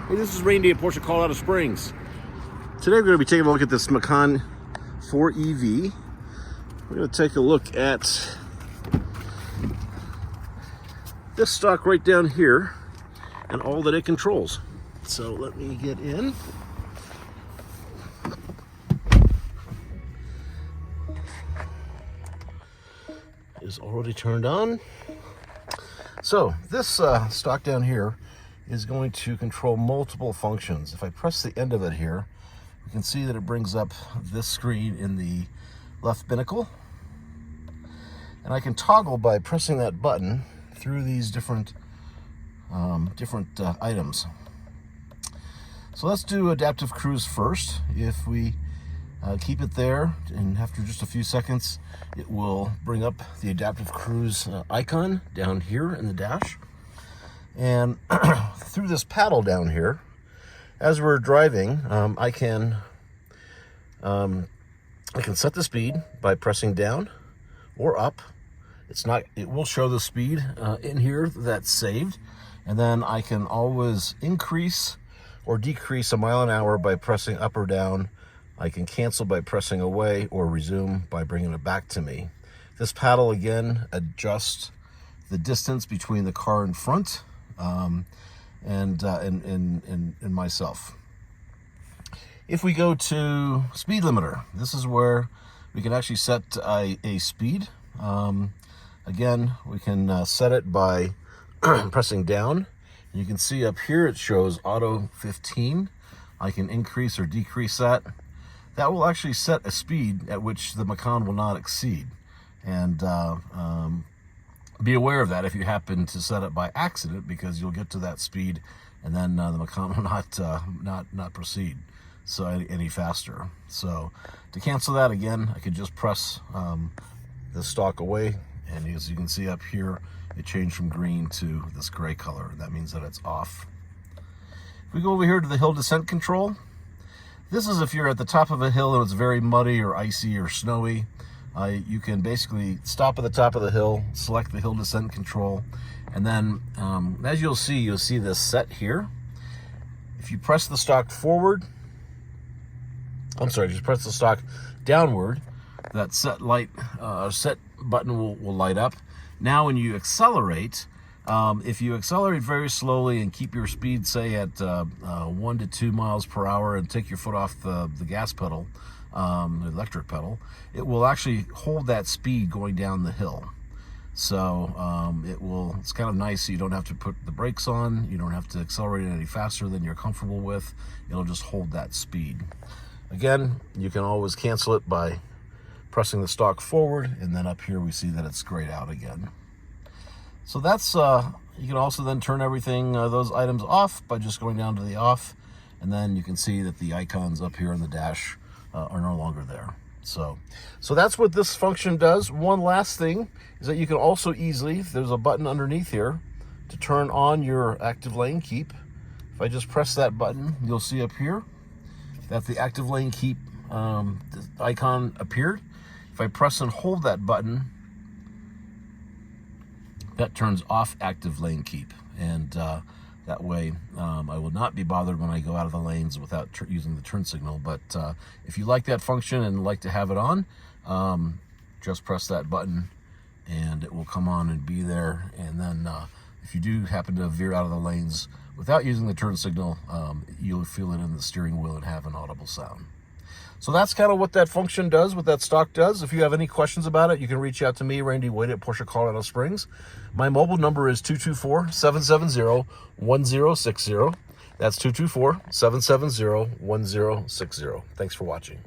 Hey, this is Randy at Porsche Colorado Springs. Today we're going to be taking a look at this Macan 4 EV. We're going to take a look at this stock right down here and all that it controls. So let me get in. Is already turned on. So this stock down here is going to control multiple functions. If I press the end of it here, you can see that it brings up this screen in the left binnacle. And I can toggle by pressing that button through these different items. So let's do adaptive cruise first. If we keep it there, and after just a few seconds, it will bring up the adaptive cruise icon down here in the dash. And through this paddle down here, as we're driving, I can set the speed by pressing down or up. It will show the speed in here that's saved, and then I can always increase or decrease a mile an hour by pressing up or down. I can cancel by pressing away or resume by bringing it back to me. This paddle again adjusts the distance between the car in front and myself. If we go to speed limiter, this is where we can actually set a speed. Again, we can set it by pressing down. You can see up here it shows auto 15. I can increase or decrease that. That will actually set a speed at which the Macan will not exceed. And be aware of that if you happen to set it by accident, because you'll get to that speed and then the Macan will not proceed any faster. So to cancel that, again, I could just press the stock away, and as you can see up here, it changed from green to this gray color. That means that it's off. If we go over here to the hill descent control, this is if you're at the top of a hill and it's very muddy or icy or snowy. You can basically stop at the top of the hill, select the hill descent control, and then as you'll see this set here. If you press the stock forward, just press the stock downward, that set button will light up. Now when you accelerate, if you accelerate very slowly and keep your speed, say at 1 to 2 miles per hour, and take your foot off the gas pedal, the electric pedal, it will actually hold that speed going down the hill. So it's kind of nice. So you don't have to put the brakes on. You don't have to accelerate any faster than you're comfortable with. It'll just hold that speed. Again, you can always cancel it by pressing the stock forward, and then up here we see that it's grayed out again. So that's, you can also then turn everything, those items off by just going down to the off, and then you can see that the icons up here in the dash are no longer there. So that's what this function does. One last thing is that you can also easily, there's a button underneath here to turn on your active lane keep. If I just press that button, you'll see up here that the active lane keep icon appeared. If I press and hold that button, that turns off active lane keep, and that way I will not be bothered when I go out of the lanes without using the turn signal. But if you like that function and like to have it on, just press that button and it will come on and be there. And then if you do happen to veer out of the lanes without using the turn signal, you'll feel it in the steering wheel and have an audible sound. So that's kind of what that function does, what that stock does. If you have any questions about it, you can reach out to me, Randy Wade at Porsche Colorado Springs. My mobile number is 224-770-1060. That's 224-770-1060. Thanks for watching.